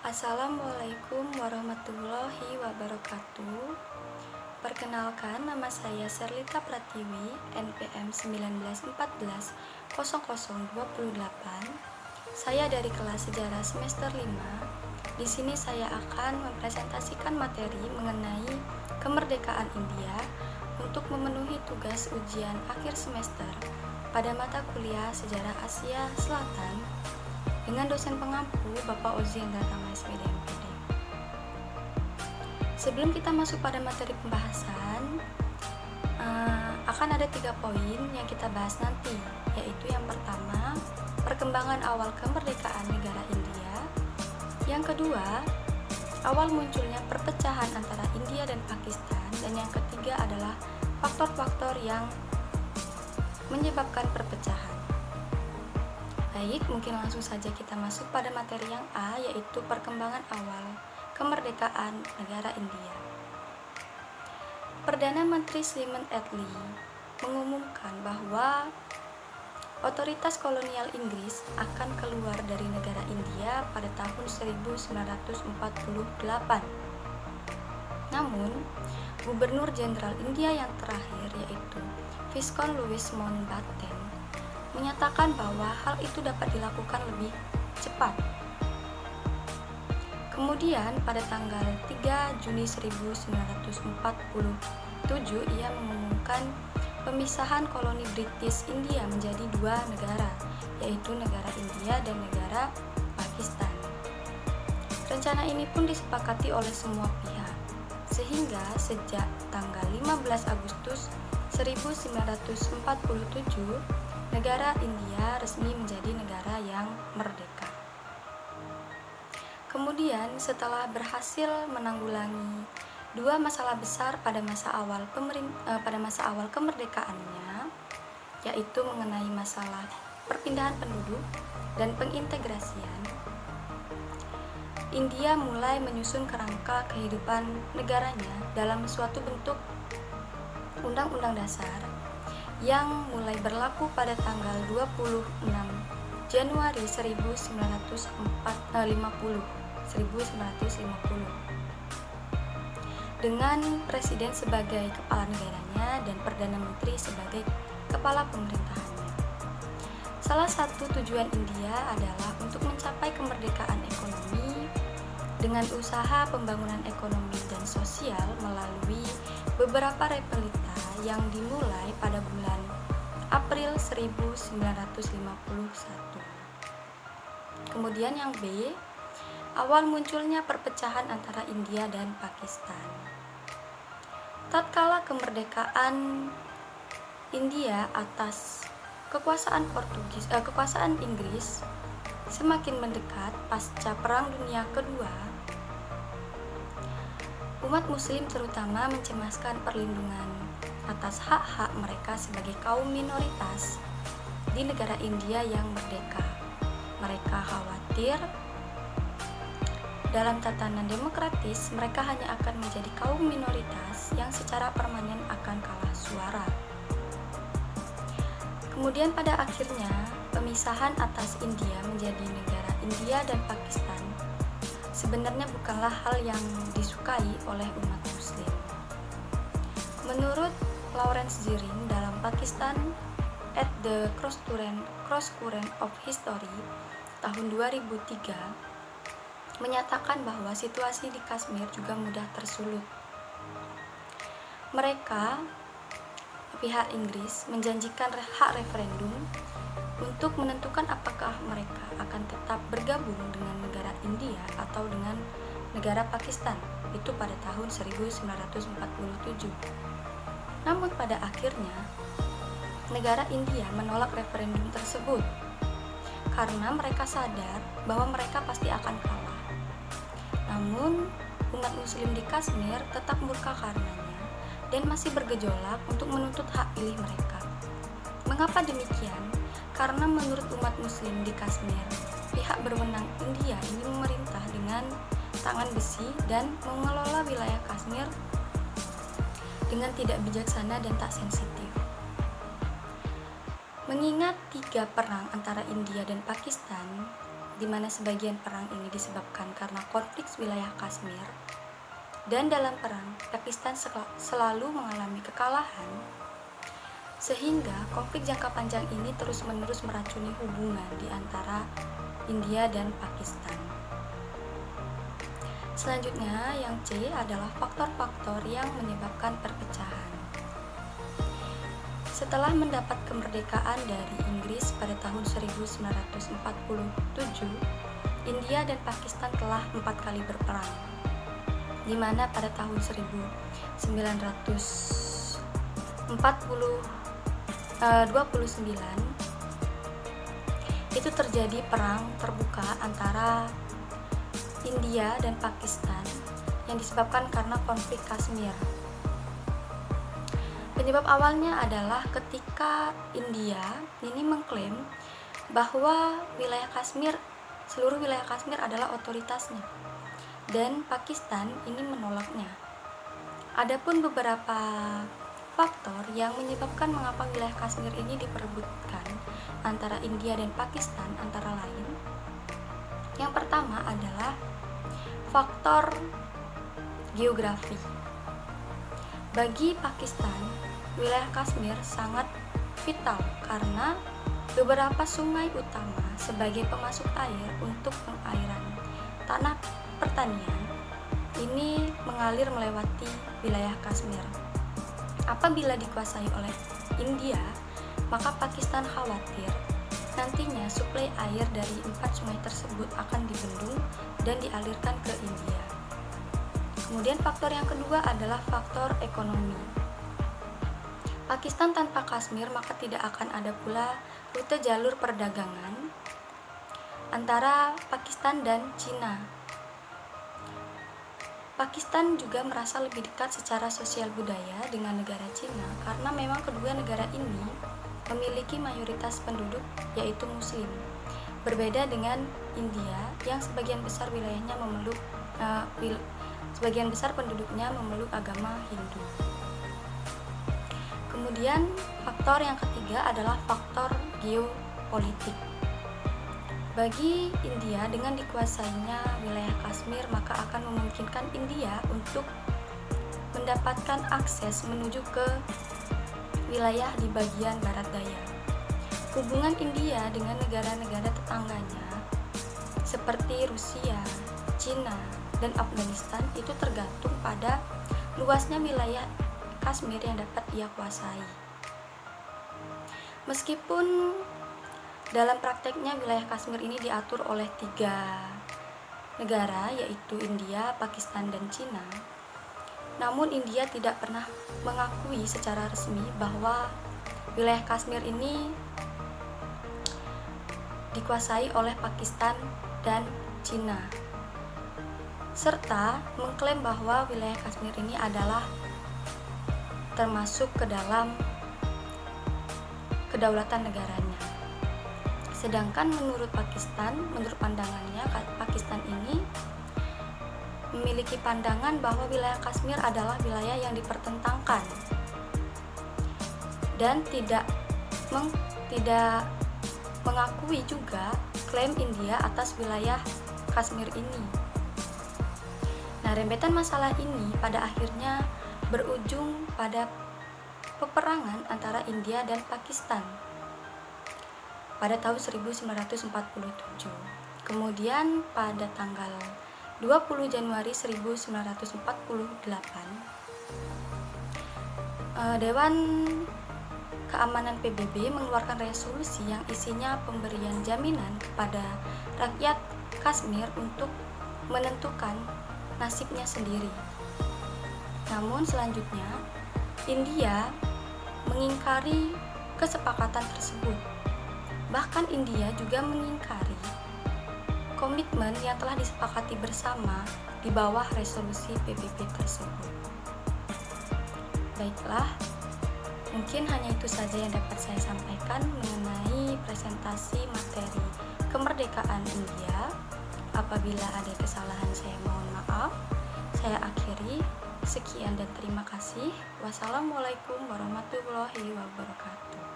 Assalamualaikum warahmatullahi wabarakatuh. Perkenalkan, nama saya Serlita Pratiwi, NPM 19140028. Saya dari kelas Sejarah semester 5. Di sini saya akan mempresentasikan materi mengenai kemerdekaan India untuk memenuhi tugas ujian akhir semester pada mata kuliah Sejarah Asia Selatan dengan dosen pengampu Bapak Ozi Hendratama SPD MPD. Sebelum kita masuk pada materi pembahasan, akan ada 3 poin yang kita bahas nanti, yaitu yang pertama, perkembangan awal kemerdekaan negara India. Yang kedua, awal munculnya perpecahan antara India dan Pakistan. Dan yang ketiga adalah faktor-faktor yang menyebabkan perpecahan. Baik, mungkin langsung saja kita masuk pada materi yang A, yaitu perkembangan awal kemerdekaan negara India. Perdana Menteri Slimon Attlee mengumumkan bahwa otoritas kolonial Inggris akan keluar dari negara India pada tahun 1948. Namun, Gubernur Jenderal India yang terakhir, yaitu Viscount Louis Mountbatten, menyatakan bahwa hal itu dapat dilakukan lebih cepat. Kemudian pada tanggal 3 Juni 1947 ia mengumumkan pemisahan koloni British India menjadi 2 negara, yaitu negara India dan negara Pakistan. Rencana ini pun disepakati oleh semua pihak, sehingga sejak tanggal 15 Agustus 1947 negara India resmi menjadi negara yang merdeka. Kemudian setelah berhasil menanggulangi 2 masalah besar pada masa awal kemerdekaannya, yaitu mengenai masalah perpindahan penduduk dan pengintegrasian, India mulai menyusun kerangka kehidupan negaranya dalam suatu bentuk Undang-Undang Dasar yang mulai berlaku pada tanggal 26 Januari 1950 dengan presiden sebagai kepala negaranya dan perdana menteri sebagai kepala pemerintahannya. Salah satu tujuan India adalah untuk mencapai kemerdekaan ekonomi dengan usaha pembangunan ekonomi dan sosial melalui beberapa realita yang dimulai pada bulan April 1951. Kemudian yang B, awal munculnya perpecahan antara India dan Pakistan. Tatkala kemerdekaan India atas kekuasaan Inggris semakin mendekat pasca Perang Dunia Kedua, umat muslim terutama mencemaskan perlindungan atas hak-hak mereka sebagai kaum minoritas di negara India yang merdeka. Mereka khawatir dalam tatanan demokratis mereka hanya akan menjadi kaum minoritas yang secara permanen akan kalah suara. Kemudian pada akhirnya pemisahan atas India menjadi negara India dan Pakistan sebenarnya bukanlah hal yang disukai oleh umat muslim. Menurut Lawrence Zirin dalam Pakistan at the Crosscurrent of History tahun 2003 menyatakan bahwa situasi di Kashmir juga mudah tersulut. Pihak Inggris menjanjikan hak referendum untuk menentukan apakah mereka akan tetap bergabung dengan negara India atau dengan negara Pakistan, itu pada tahun 1947. Namun pada akhirnya negara India menolak referendum tersebut karena mereka sadar bahwa mereka pasti akan kalah. Namun umat muslim di Kashmir tetap murka karenanya dan masih bergejolak untuk menuntut hak pilih mereka. Mengapa demikian? Karena menurut umat muslim di Kashmir, pihak berwenang India ini memerintah dengan tangan besi dan mengelola wilayah Kashmir dengan tidak bijaksana dan tak sensitif. Mengingat 3 perang antara India dan Pakistan, di mana sebagian perang ini disebabkan karena konflik wilayah Kashmir, dan dalam perang Pakistan selalu mengalami kekalahan, sehingga konflik jangka panjang ini terus-menerus meracuni hubungan di antara India dan Pakistan. Selanjutnya, yang C adalah faktor-faktor yang menyebabkan perpecahan. Setelah mendapat kemerdekaan dari Inggris pada tahun 1947, India dan Pakistan telah 4 kali berperang, di mana pada tahun 1929 itu terjadi perang terbuka antara India dan Pakistan yang disebabkan karena konflik Kashmir. Penyebab awalnya adalah ketika India ini mengklaim bahwa seluruh wilayah Kashmir adalah otoritasnya, dan Pakistan ini menolaknya. Adapun beberapa faktor yang menyebabkan mengapa wilayah Kashmir ini diperebutkan antara India dan Pakistan antara lain, yang pertama adalah faktor geografi. Bagi Pakistan, wilayah Kashmir sangat vital karena beberapa sungai utama sebagai pemasok air untuk pengairan tanah pertanian ini mengalir melewati wilayah Kashmir. Apabila dikuasai oleh India, maka Pakistan khawatir nantinya suplai air dari 4 sungai tersebut akan dibendung dan dialirkan ke India. Kemudian faktor yang kedua adalah faktor ekonomi. Pakistan tanpa Kashmir maka tidak akan ada pula rute jalur perdagangan antara Pakistan dan Cina. Pakistan juga merasa lebih dekat secara sosial budaya dengan negara Cina karena memang kedua negara ini memiliki mayoritas penduduk yaitu Muslim. Berbeda dengan India yang sebagian besar wilayahnya sebagian besar penduduknya memeluk agama Hindu. Kemudian faktor yang ketiga adalah faktor geopolitik. Bagi India, dengan dikuasainya wilayah Kashmir maka akan memungkinkan India untuk mendapatkan akses menuju ke wilayah di bagian barat daya. Hubungan India dengan negara-negara tetangganya seperti Rusia, Cina, dan Afghanistan itu tergantung pada luasnya wilayah Kashmir yang dapat ia kuasai. Meskipun dalam prakteknya wilayah Kashmir ini diatur oleh 3 negara yaitu India, Pakistan, dan Cina, namun India tidak pernah mengakui secara resmi bahwa wilayah Kashmir ini dikuasai oleh Pakistan dan Cina, serta mengklaim bahwa wilayah Kashmir ini adalah termasuk ke dalam kedaulatan negaranya. Sedangkan menurut Pakistan, menurut pandangannya, Pakistan ini memiliki pandangan bahwa wilayah Kashmir adalah wilayah yang dipertentangkan dan tidak mengakui juga klaim India atas wilayah Kashmir ini. Nah, rentetan masalah ini pada akhirnya berujung pada peperangan antara India dan Pakistan pada tahun 1947. Kemudian pada tanggal 20 Januari 1948, Dewan Keamanan PBB mengeluarkan resolusi yang isinya pemberian jaminan kepada rakyat Kashmir untuk menentukan nasibnya sendiri. Namun selanjutnya, India mengingkari kesepakatan tersebut. Bahkan India juga mengingkari komitmen yang telah disepakati bersama di bawah resolusi PBB tersebut. Baiklah, mungkin hanya itu saja yang dapat saya sampaikan mengenai presentasi materi kemerdekaan India. Apabila ada kesalahan saya mohon maaf. Saya akhiri. Sekian dan terima kasih. Wassalamualaikum warahmatullahi wabarakatuh.